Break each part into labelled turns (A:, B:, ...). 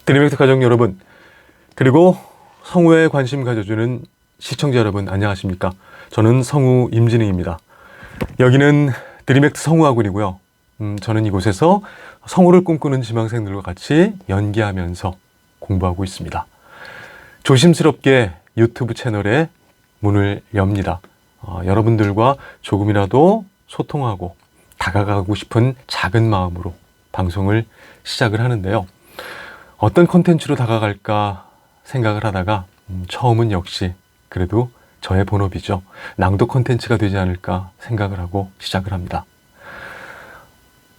A: 드림액트 가족 여러분, 그리고 성우에 관심 가져주는 시청자 여러분, 안녕하십니까? 저는 성우 임진웅입니다. 여기는 드림액트 성우학원이고요. 저는 이곳에서 성우를 꿈꾸는 지망생들과 같이 연기하면서 공부하고 있습니다. 조심스럽게 유튜브 채널에 문을 엽니다. 여러분들과 조금이라도 소통하고 다가가고 싶은 작은 마음으로 방송을 시작을 하는데요. 어떤 콘텐츠로 다가갈까 생각을 하다가 처음은 역시 그래도 저의 본업이죠. 낭독 콘텐츠가 되지 않을까 생각을 하고 시작을 합니다.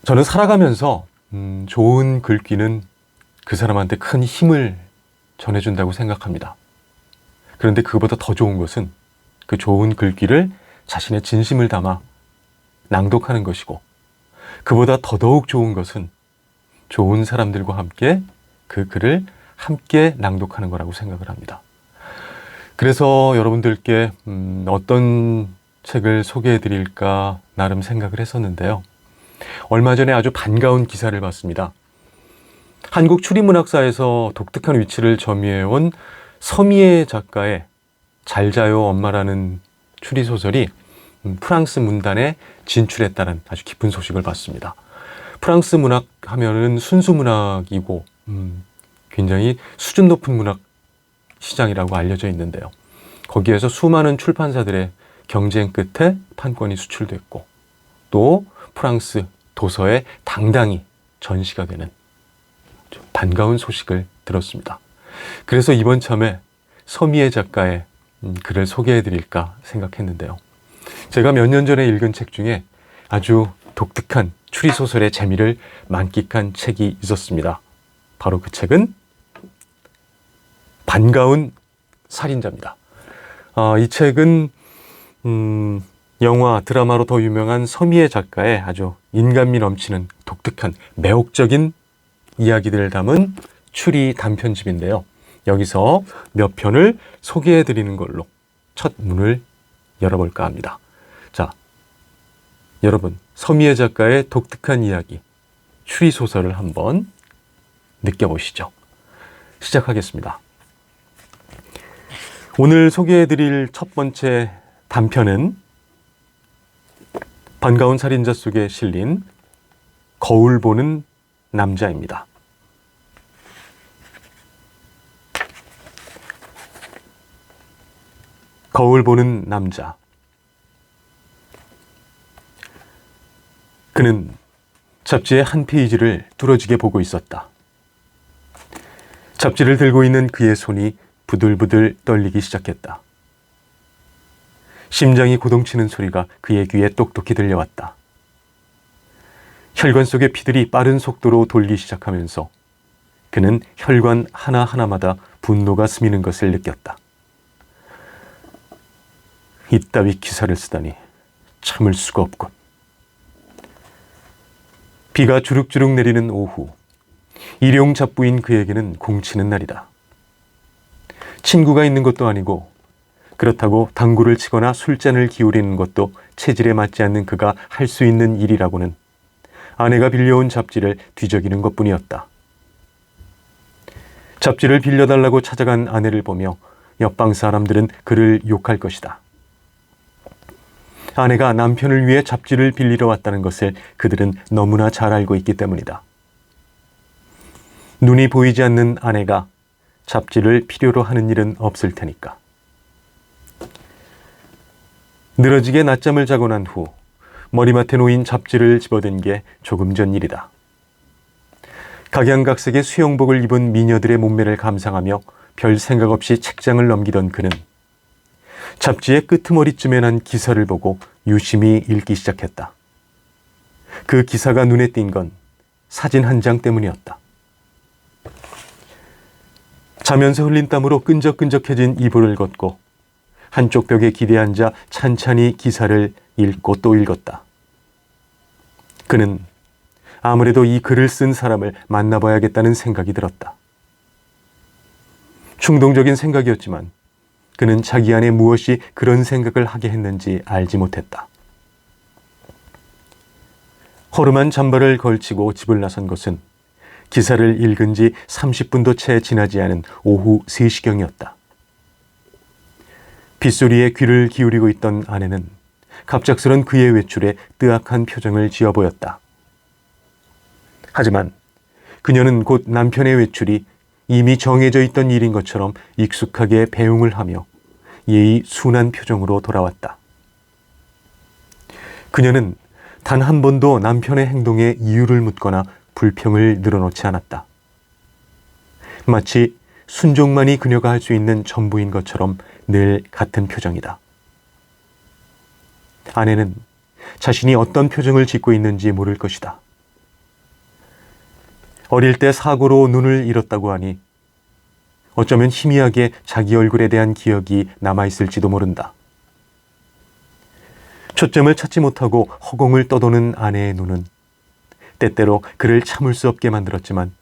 A: 저는 살아가면서 좋은 글귀는 그 사람한테 큰 힘을 전해준다고 생각합니다. 그런데 그보다 더 좋은 것은 그 좋은 글귀를 자신의 진심을 담아 낭독하는 것이고, 그보다 더더욱 좋은 것은 좋은 사람들과 함께 그 글을 함께 낭독하는 거라고 생각을 합니다. 그래서 여러분들께 어떤 책을 소개해 드릴까 나름 생각을 했었는데요. 얼마 전에 아주 반가운 기사를 봤습니다. 한국 추리문학사에서 독특한 위치를 점유해온 서미애 작가의 잘 자요 엄마라는 추리소설이 프랑스 문단에 진출했다는 아주 기쁜 소식을 봤습니다. 프랑스 문학 하면은 순수 문학이고 굉장히 수준 높은 문학 시장이라고 알려져 있는데요. 거기에서 수많은 출판사들의 경쟁 끝에 판권이 수출됐고, 또 프랑스 도서에 당당히 전시가 되는 반가운 소식을 들었습니다. 그래서 이번 참에 서미애 작가의 글을 소개해 드릴까 생각했는데요. 제가 몇 년 전에 읽은 책 중에 아주 독특한 추리소설의 재미를 만끽한 책이 있었습니다. 바로 그 책은 반가운 살인자입니다. 이 책은 영화, 드라마로 더 유명한 서미애 작가의 아주 인간미 넘치는 독특한 매혹적인 이야기들을 담은 추리 단편집인데요. 여기서 몇 편을 소개해 드리는 걸로 첫 문을 열어볼까 합니다. 자, 여러분, 서미애 작가의 독특한 이야기, 추리소설을 한번 느껴보시죠. 시작하겠습니다. 오늘 소개해드릴 첫 번째 단편은 반가운 살인자 속에 실린 거울 보는 남자입니다. 거울 보는 남자. 그는 잡지의 한 페이지를 뚫어지게 보고 있었다. 잡지를 들고 있는 그의 손이 부들부들 떨리기 시작했다. 심장이 고동치는 소리가 그의 귀에 똑똑히 들려왔다. 혈관 속의 피들이 빠른 속도로 돌기 시작하면서 그는 혈관 하나하나마다 분노가 스미는 것을 느꼈다. 이따위 기사를 쓰다니 참을 수가 없군. 비가 주룩주룩 내리는 오후, 일용 잡부인 그에게는 공치는 날이다. 친구가 있는 것도 아니고, 그렇다고 당구를 치거나 술잔을 기울이는 것도 체질에 맞지 않는 그가 할 수 있는 일이라고는 아내가 빌려온 잡지를 뒤적이는 것뿐이었다. 잡지를 빌려달라고 찾아간 아내를 보며 옆방 사람들은 그를 욕할 것이다. 아내가 남편을 위해 잡지를 빌리러 왔다는 것을 그들은 너무나 잘 알고 있기 때문이다. 눈이 보이지 않는 아내가 잡지를 필요로 하는 일은 없을 테니까. 늘어지게 낮잠을 자고 난 후 머리맡에 놓인 잡지를 집어든 게 조금 전 일이다. 각양각색의 수영복을 입은 미녀들의 몸매를 감상하며 별 생각 없이 책장을 넘기던 그는 잡지의 끄트머리쯤에 난 기사를 보고 유심히 읽기 시작했다. 그 기사가 눈에 띈 건 사진 한 장 때문이었다. 자면서 흘린 땀으로 끈적끈적해진 이불을 걷고 한쪽 벽에 기대 앉아 찬찬히 기사를 읽고 또 읽었다. 그는 아무래도 이 글을 쓴 사람을 만나봐야겠다는 생각이 들었다. 충동적인 생각이었지만 그는 자기 안에 무엇이 그런 생각을 하게 했는지 알지 못했다. 허름한 잠바를 걸치고 집을 나선 것은 기사를 읽은 지 30분도 채 지나지 않은 오후 3시경이었다. 빗소리에 귀를 기울이고 있던 아내는 갑작스런 그의 외출에 뜨악한 표정을 지어 보였다. 하지만 그녀는 곧 남편의 외출이 이미 정해져 있던 일인 것처럼 익숙하게 배웅을 하며 예의 순한 표정으로 돌아왔다. 그녀는 단 한 번도 남편의 행동에 이유를 묻거나 불평을 늘어놓지 않았다. 마치 순종만이 그녀가 할 수 있는 전부인 것처럼 늘 같은 표정이다. 아내는 자신이 어떤 표정을 짓고 있는지 모를 것이다. 어릴 때 사고로 눈을 잃었다고 하니 어쩌면 희미하게 자기 얼굴에 대한 기억이 남아있을지도 모른다. 초점을 찾지 못하고 허공을 떠도는 아내의 눈은 때때로 그를 참을 수 없게 만들었지만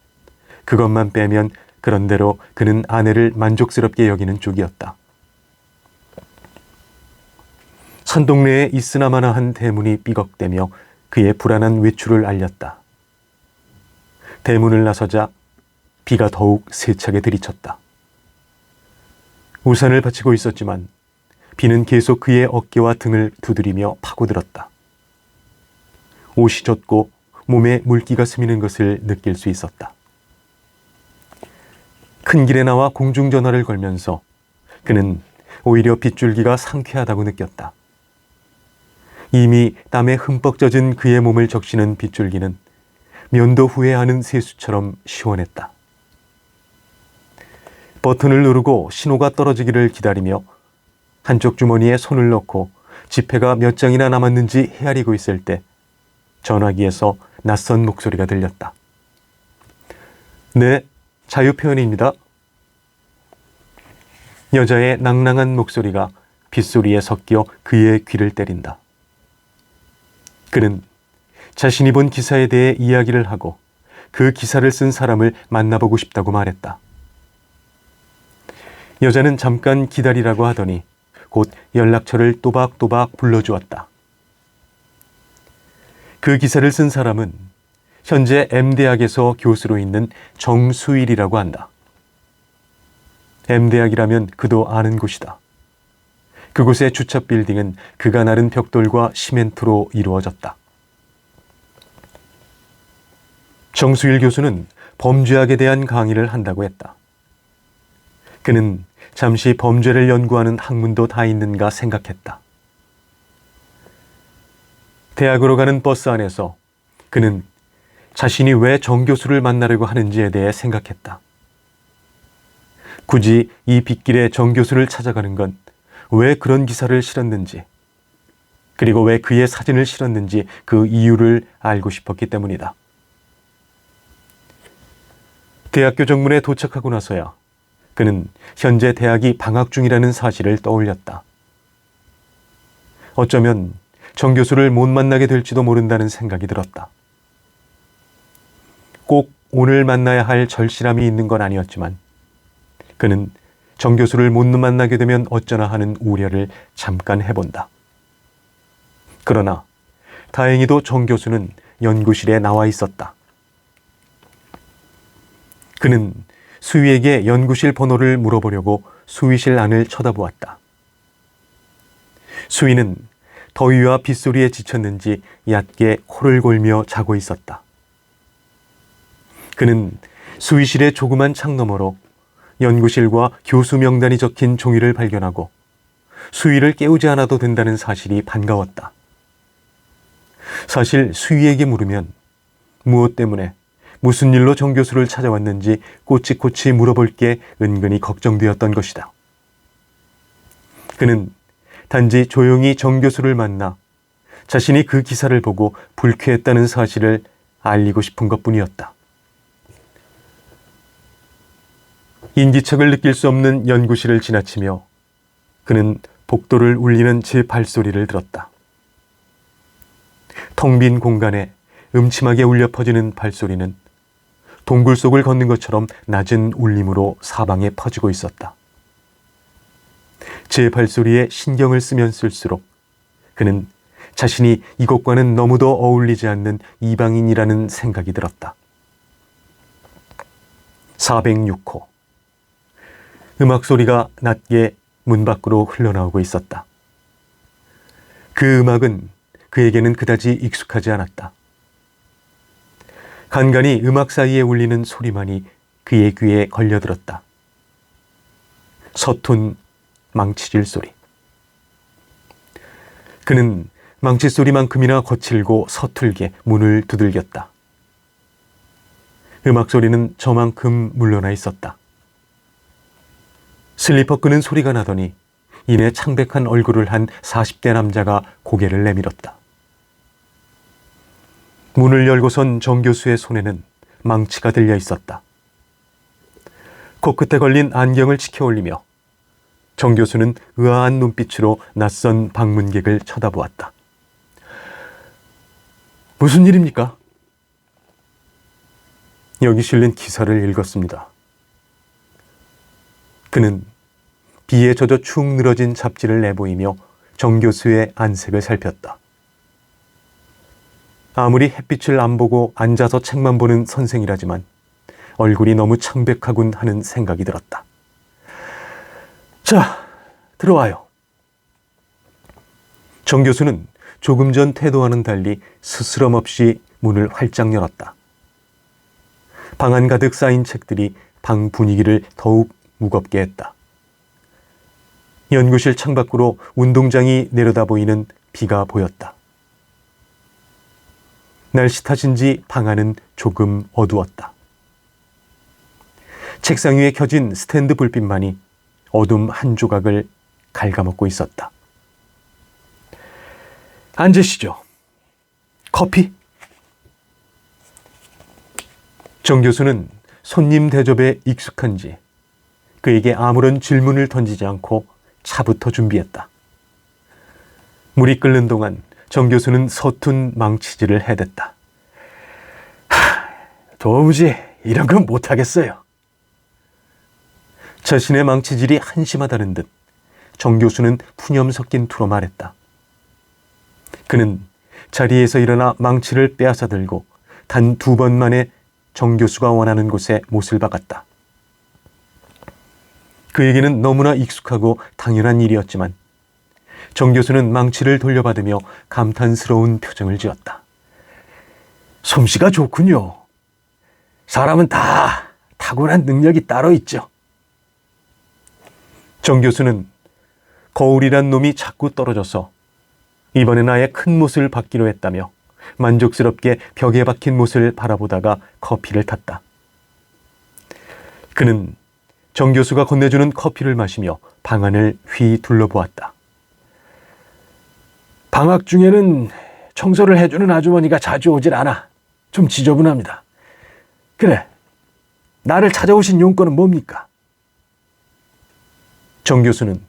A: 그것만 빼면 그런대로 그는 아내를 만족스럽게 여기는 쪽이었다. 산동네에 있으나마나 한 대문이 삐걱대며 그의 불안한 외출을 알렸다. 대문을 나서자 비가 더욱 세차게 들이쳤다. 우산을 받치고 있었지만 비는 계속 그의 어깨와 등을 두드리며 파고들었다. 옷이 젖고 몸에 물기가 스미는 것을 느낄 수 있었다. 큰 길에 나와 공중전화를 걸면서 그는 오히려 빗줄기가 상쾌하다고 느꼈다. 이미 땀에 흠뻑 젖은 그의 몸을 적시는 빗줄기는 면도 후에 하는 세수처럼 시원했다. 버튼을 누르고 신호가 떨어지기를 기다리며 한쪽 주머니에 손을 넣고 지폐가 몇 장이나 남았는지 헤아리고 있을 때 전화기에서 낯선 목소리가 들렸다. 네, 자유표현입니다. 여자의 낭낭한 목소리가 빗소리에 섞여 그의 귀를 때린다. 그는 자신이 본 기사에 대해 이야기를 하고 그 기사를 쓴 사람을 만나보고 싶다고 말했다. 여자는 잠깐 기다리라고 하더니 곧 연락처를 또박또박 불러주었다. 그 기사를 쓴 사람은 현재 M대학에서 교수로 있는 정수일이라고 한다. M대학이라면 그도 아는 곳이다. 그곳의 주차 빌딩은 그가 나른 벽돌과 시멘트로 이루어졌다. 정수일 교수는 범죄학에 대한 강의를 한다고 했다. 그는 잠시 범죄를 연구하는 학문도 다 있는가 생각했다. 대학으로 가는 버스 안에서 그는 자신이 왜 정 교수를 만나려고 하는지에 대해 생각했다. 굳이 이 빗길에 정 교수를 찾아가는 건 왜 그런 기사를 실었는지, 그리고 왜 그의 사진을 실었는지 그 이유를 알고 싶었기 때문이다. 대학교 정문에 도착하고 나서야 그는 현재 대학이 방학 중이라는 사실을 떠올렸다. 어쩌면 정 교수를 못 만나게 될지도 모른다는 생각이 들었다. 꼭 오늘 만나야 할 절실함이 있는 건 아니었지만 그는 정 교수를 못 만나게 되면 어쩌나 하는 우려를 잠깐 해본다. 그러나 다행히도 정 교수는 연구실에 나와 있었다. 그는 수희에게 연구실 번호를 물어보려고 수의실 안을 쳐다보았다. 수희는 더위와 빗소리에 지쳤는지 얕게 코를 골며 자고 있었다. 그는 수의실의 조그만 창 너머로 연구실과 교수 명단이 적힌 종이를 발견하고 수희를 깨우지 않아도 된다는 사실이 반가웠다. 사실 수희에게 물으면 무엇 때문에 무슨 일로 정 교수를 찾아왔는지 꼬치꼬치 물어볼 게 은근히 걱정되었던 것이다. 그는 단지 조용히 정 교수를 만나 자신이 그 기사를 보고 불쾌했다는 사실을 알리고 싶은 것뿐이었다. 인기척을 느낄 수 없는 연구실을 지나치며 그는 복도를 울리는 제 발소리를 들었다. 텅 빈 공간에 음침하게 울려 퍼지는 발소리는 동굴 속을 걷는 것처럼 낮은 울림으로 사방에 퍼지고 있었다. 제 발소리에 신경을 쓰면 쓸수록 그는 자신이 이곳과는 너무도 어울리지 않는 이방인이라는 생각이 들었다. 406호. 음악 소리가 낮게 문 밖으로 흘러나오고 있었다. 그 음악은 그에게는 그다지 익숙하지 않았다. 간간히 음악 사이에 울리는 소리만이 그의 귀에 걸려들었다. 서툰 망치질 소리. 그는 망치 소리만큼이나 거칠고 서툴게 문을 두들겼다. 음악 소리는 저만큼 물러나 있었다. 슬리퍼 끄는 소리가 나더니 이내 창백한 얼굴을 한 40대 남자가 고개를 내밀었다. 문을 열고선 정 교수의 손에는 망치가 들려 있었다. 코끝에 걸린 안경을 치켜 올리며 정 교수는 의아한 눈빛으로 낯선 방문객을 쳐다보았다. 무슨 일입니까? 여기 실린 기사를 읽었습니다. 그는 비에 젖어 축 늘어진 잡지를 내보이며 정 교수의 안색을 살폈다. 아무리 햇빛을 안 보고 앉아서 책만 보는 선생이라지만 얼굴이 너무 창백하군 하는 생각이 들었다. 자, 들어와요. 정 교수는 조금 전 태도와는 달리 스스럼 없이 문을 활짝 열었다. 방 안 가득 쌓인 책들이 방 분위기를 더욱 무겁게 했다. 연구실 창밖으로 운동장이 내려다 보이는 비가 보였다. 날씨 탓인지 방 안은 조금 어두웠다. 책상 위에 켜진 스탠드 불빛만이 어둠 한 조각을 갉아먹고 있었다. 앉으시죠. 커피? 정 교수는 손님 대접에 익숙한지 그에게 아무런 질문을 던지지 않고 차부터 준비했다. 물이 끓는 동안 정 교수는 서툰 망치질을 해댔다. 도무지 이런 건 못하겠어요. 자신의 망치질이 한심하다는 듯 정 교수는 푸념 섞인 투로 말했다. 그는 자리에서 일어나 망치를 빼앗아 들고 단 2번 만에 정 교수가 원하는 곳에 못을 박았다. 그에게는 너무나 익숙하고 당연한 일이었지만 정 교수는 망치를 돌려받으며 감탄스러운 표정을 지었다. 솜씨가 좋군요. 사람은 다 타고난 능력이 따로 있죠. 정 교수는 거울이란 놈이 자꾸 떨어져서 이번엔 아예 큰 못을 받기로 했다며 만족스럽게 벽에 박힌 못을 바라보다가 커피를 탔다. 그는 정 교수가 건네주는 커피를 마시며 방 안을 휘 둘러보았다. 방학 중에는 청소를 해주는 아주머니가 자주 오질 않아. 좀 지저분합니다. 그래, 나를 찾아오신 용건은 뭡니까? 정 교수는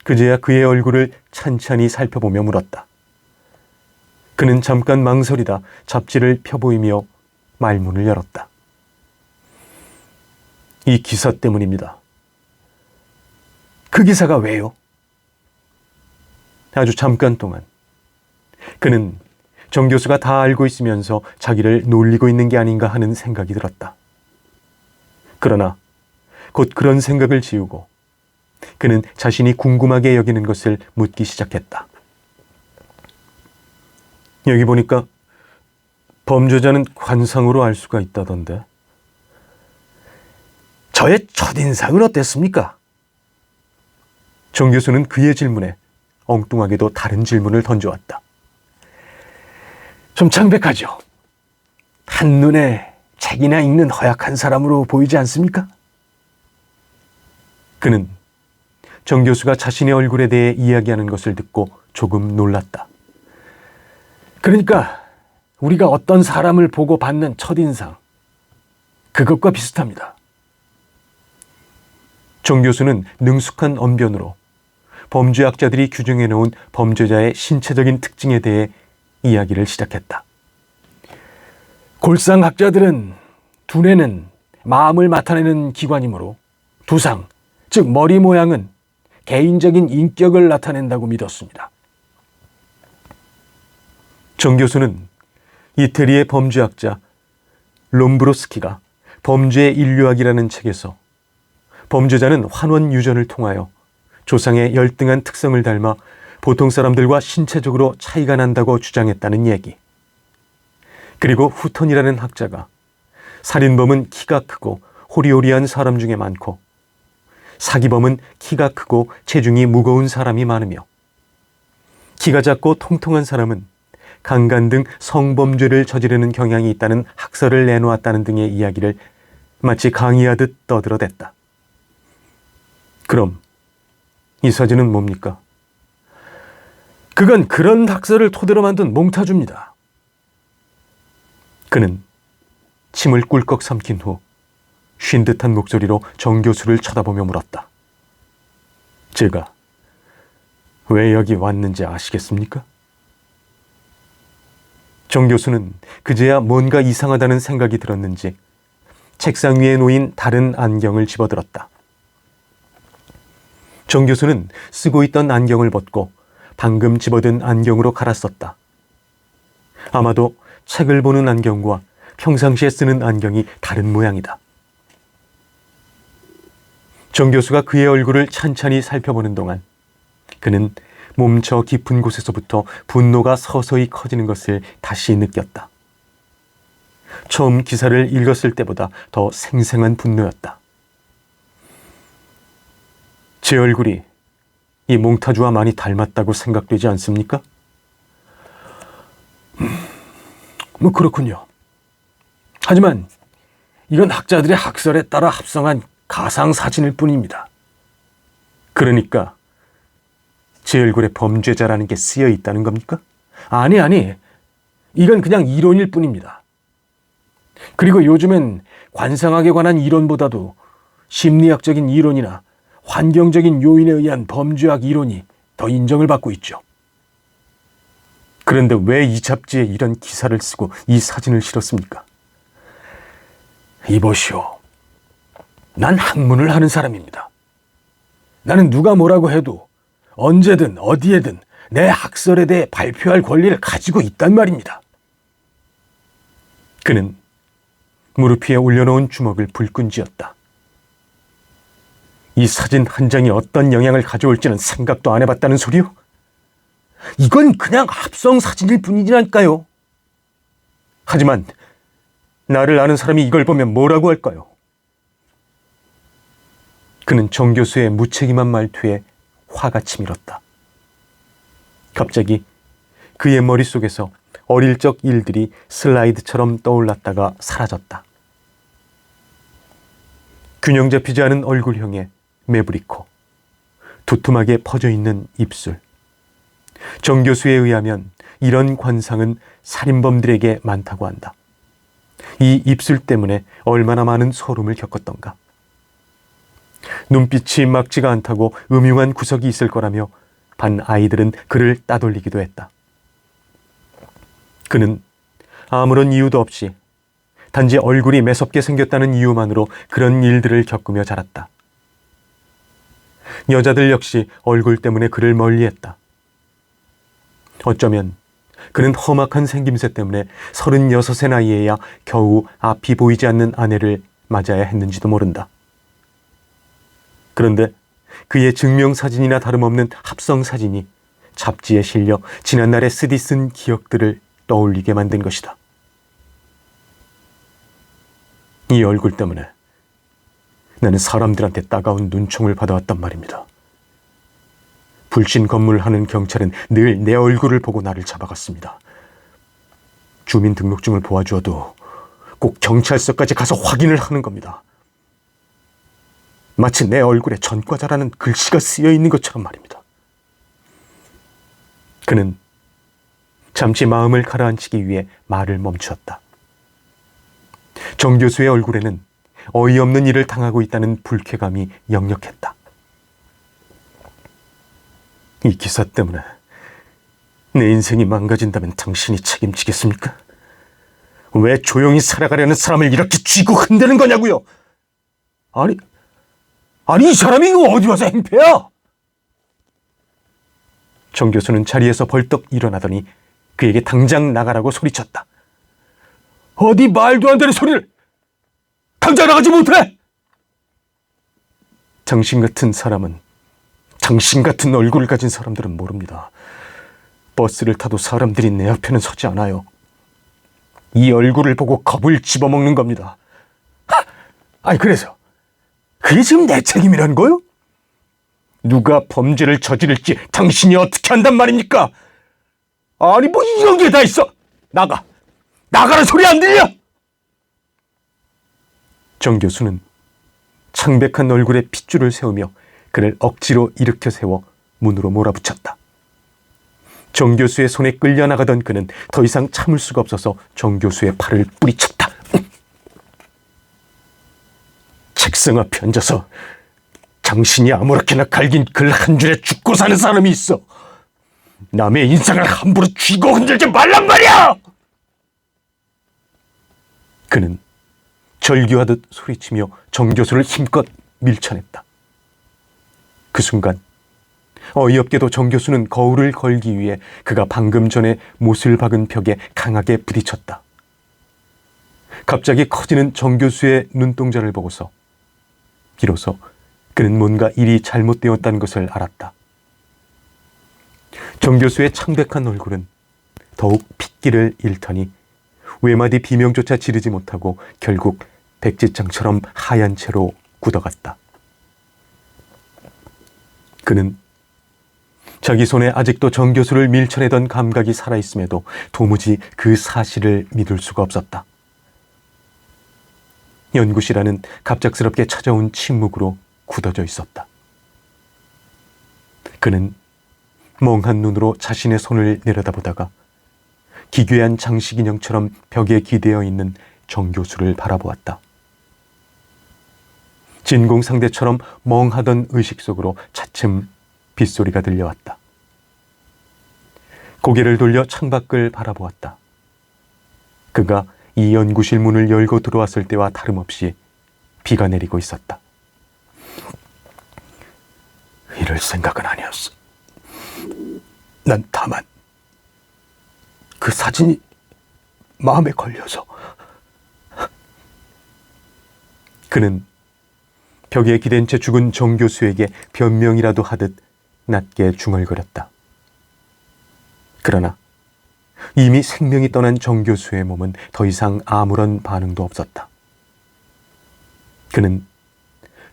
A: 그제야 그의 얼굴을 찬찬히 살펴보며 물었다. 그는 잠깐 망설이다 잡지를 펴보이며 말문을 열었다. 이 기사 때문입니다. 그 기사가 왜요? 아주 잠깐 동안 그는 정 교수가 다 알고 있으면서 자기를 놀리고 있는 게 아닌가 하는 생각이 들었다. 그러나 곧 그런 생각을 지우고 그는 자신이 궁금하게 여기는 것을 묻기 시작했다. 여기 보니까 범죄자는 관상으로 알 수가 있다던데. 저의 첫인상은 어땠습니까? 정 교수는 그의 질문에 엉뚱하게도 다른 질문을 던져왔다. 좀 창백하죠? 한눈에 책이나 읽는 허약한 사람으로 보이지 않습니까? 그는 정 교수가 자신의 얼굴에 대해 이야기하는 것을 듣고 조금 놀랐다. 그러니까 우리가 어떤 사람을 보고 받는 첫인상, 그것과 비슷합니다. 정 교수는 능숙한 언변으로 범죄학자들이 규정해 놓은 범죄자의 신체적인 특징에 대해 이야기를 시작했다. 골상학자들은 두뇌는 마음을 나타내는 기관이므로 두상, 즉 머리 모양은 개인적인 인격을 나타낸다고 믿었습니다. 정 교수는 이태리의 범죄학자 롬브로스키가 범죄의 인류학이라는 책에서 범죄자는 환원 유전을 통하여 조상의 열등한 특성을 닮아 보통 사람들과 신체적으로 차이가 난다고 주장했다는 얘기. 그리고 후턴이라는 학자가 살인범은 키가 크고 호리호리한 사람 중에 많고 사기범은 키가 크고 체중이 무거운 사람이 많으며 키가 작고 통통한 사람은 강간 등 성범죄를 저지르는 경향이 있다는 학설을 내놓았다는 등의 이야기를 마치 강의하듯 떠들어댔다. 그럼 이 사진은 뭡니까? 그건 그런 학설을 토대로 만든 몽타주입니다. 그는 침을 꿀꺽 삼킨 후 쉰 듯한 목소리로 정 교수를 쳐다보며 물었다. 제가 왜 여기 왔는지 아시겠습니까? 정 교수는 그제야 뭔가 이상하다는 생각이 들었는지 책상 위에 놓인 다른 안경을 집어들었다. 정 교수는 쓰고 있던 안경을 벗고 방금 집어든 안경으로 갈았었다. 아마도 책을 보는 안경과 평상시에 쓰는 안경이 다른 모양이다. 정 교수가 그의 얼굴을 찬찬히 살펴보는 동안 그는 몸 저 깊은 곳에서부터 분노가 서서히 커지는 것을 다시 느꼈다. 처음 기사를 읽었을 때보다 더 생생한 분노였다. 제 얼굴이 이 몽타주와 많이 닮았다고 생각되지 않습니까? 그렇군요. 하지만 이건 학자들의 학설에 따라 합성한 가상사진일 뿐입니다. 그러니까 제 얼굴에 범죄자라는 게 쓰여 있다는 겁니까? 아니, 이건 그냥 이론일 뿐입니다. 그리고 요즘엔 관상학에 관한 이론보다도 심리학적인 이론이나 환경적인 요인에 의한 범죄학 이론이 더 인정을 받고 있죠. 그런데 왜 이 잡지에 이런 기사를 쓰고 이 사진을 실었습니까? 이보시오. 난 학문을 하는 사람입니다. 나는 누가 뭐라고 해도 언제든 어디에든 내 학설에 대해 발표할 권리를 가지고 있단 말입니다. 그는 무릎 위에 올려놓은 주먹을 불끈 쥐었다. 이 사진 한 장이 어떤 영향을 가져올지는 생각도 안 해봤다는 소리요? 이건 그냥 합성 사진일 뿐이라니까요. 하지만 나를 아는 사람이 이걸 보면 뭐라고 할까요? 그는 정 교수의 무책임한 말투에 화가 치밀었다. 갑자기 그의 머릿속에서 어릴 적 일들이 슬라이드처럼 떠올랐다가 사라졌다. 균형 잡히지 않은 얼굴형의 매부리 코, 두툼하게 퍼져있는 입술. 정 교수에 의하면 이런 관상은 살인범들에게 많다고 한다. 이 입술 때문에 얼마나 많은 소름을 겪었던가. 눈빛이 막지가 않다고 음흉한 구석이 있을 거라며 반 아이들은 그를 따돌리기도 했다. 그는 아무런 이유도 없이 단지 얼굴이 매섭게 생겼다는 이유만으로 그런 일들을 겪으며 자랐다. 여자들 역시 얼굴 때문에 그를 멀리했다. 어쩌면 그는 험악한 생김새 때문에 36의 나이에야 겨우 앞이 보이지 않는 아내를 맞아야 했는지도 모른다. 그런데 그의 증명사진이나 다름없는 합성사진이 잡지에 실려 지난날의 쓰디쓴 기억들을 떠올리게 만든 것이다. 이 얼굴 때문에 나는 사람들한테 따가운 눈총을 받아왔단 말입니다. 불신 검문하는 경찰은 늘 내 얼굴을 보고 나를 잡아갔습니다. 주민등록증을 보아주어도 꼭 경찰서까지 가서 확인을 하는 겁니다. 마치 내 얼굴에 전과자라는 글씨가 쓰여 있는 것처럼 말입니다. 그는 잠시 마음을 가라앉히기 위해 말을 멈추었다. 정 교수의 얼굴에는 어이없는 일을 당하고 있다는 불쾌감이 역력했다. 이 기사 때문에 내 인생이 망가진다면 당신이 책임지겠습니까? 왜 조용히 살아가려는 사람을 이렇게 쥐고 흔드는 거냐고요? 아니 이 사람이 이거 어디 와서 행패야? 정 교수는 자리에서 벌떡 일어나더니 그에게 당장 나가라고 소리쳤다. 어디 말도 안 되는 소리를! 당장 나가지 못해! 당신 같은 사람은, 당신 같은 얼굴을 가진 사람들은 모릅니다. 버스를 타도 사람들이 내 앞에는 서지 않아요. 이 얼굴을 보고 겁을 집어먹는 겁니다. 아니, 그래서 그게 지금 내 책임이라는 거요? 누가 범죄를 저지를지 당신이 어떻게 한단 말입니까? 아니, 뭐 이런 게 다 있어! 나가라는 소리 안 들려! 정 교수는 창백한 얼굴에 핏줄을 세우며 그를 억지로 일으켜 세워 문으로 몰아붙였다. 정 교수의 손에 끌려나가던 그는 더 이상 참을 수가 없어서 정 교수의 팔을 뿌리쳤다. 책상 앞에 앉아서 당신이 아무렇게나 갈긴 글 한 줄에 죽고 사는 사람이 있어. 남의 인상을 함부로 쥐고 흔들지 말란 말이야! 그는 절규하듯 소리치며 정 교수를 힘껏 밀쳐냈다. 그 순간 어이없게도 정 교수는 거울을 걸기 위해 그가 방금 전에 못을 박은 벽에 강하게 부딪혔다. 갑자기 커지는 정 교수의 눈동자를 보고서 비로소 그는 뭔가 일이 잘못되었다는 것을 알았다. 정 교수의 창백한 얼굴은 더욱 핏기를 잃더니 외마디 비명조차 지르지 못하고 결국 백지장처럼 하얀 채로 굳어갔다. 그는 자기 손에 아직도 정 교수를 밀쳐내던 감각이 살아있음에도 도무지 그 사실을 믿을 수가 없었다. 연구실안은 갑작스럽게 찾아온 침묵으로 굳어져 있었다. 그는 멍한 눈으로 자신의 손을 내려다보다가 기괴한 장식 인형처럼 벽에 기대어 있는 정 교수를 바라보았다. 진공상대처럼 멍하던 의식 속으로 차츰 빗소리가 들려왔다. 고개를 돌려 창밖을 바라보았다. 그가 이 연구실 문을 열고 들어왔을 때와 다름없이 비가 내리고 있었다. 이럴 생각은 아니었어. 난 다만 그 사진이 마음에 걸려서. 그는 벽에 기댄 채 죽은 정 교수에게 변명이라도 하듯 낮게 중얼거렸다. 그러나 이미 생명이 떠난 정 교수의 몸은 더 이상 아무런 반응도 없었다. 그는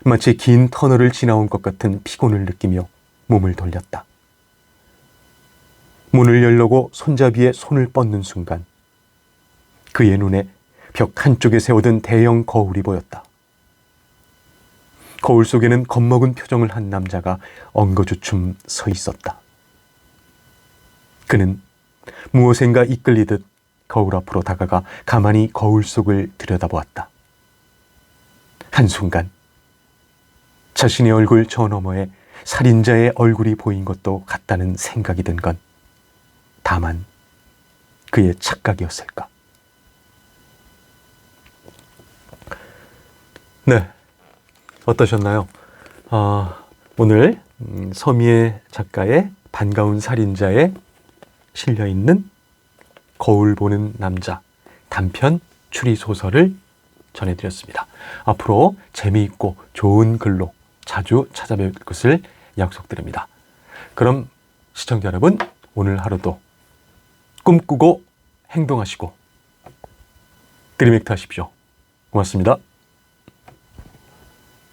A: 마치 긴 터널을 지나온 것 같은 피곤을 느끼며 몸을 돌렸다. 문을 열려고 손잡이에 손을 뻗는 순간 그의 눈에 벽 한쪽에 세워둔 대형 거울이 보였다. 거울 속에는 겁먹은 표정을 한 남자가 엉거주춤 서 있었다. 그는 무엇인가 이끌리듯 거울 앞으로 다가가 가만히 거울 속을 들여다보았다. 한순간 자신의 얼굴 저 너머에 살인자의 얼굴이 보인 것도 같다는 생각이 든 건 다만 그의 착각이었을까? 네, 어떠셨나요? 오늘 서미애 작가의 반가운 살인자에 실려있는 거울 보는 남자 단편 추리소설을 전해드렸습니다. 앞으로 재미있고 좋은 글로 자주 찾아뵐 것을 약속드립니다. 그럼 시청자 여러분, 오늘 하루도 꿈꾸고 행동하시고 드림액트 하십시오. 고맙습니다.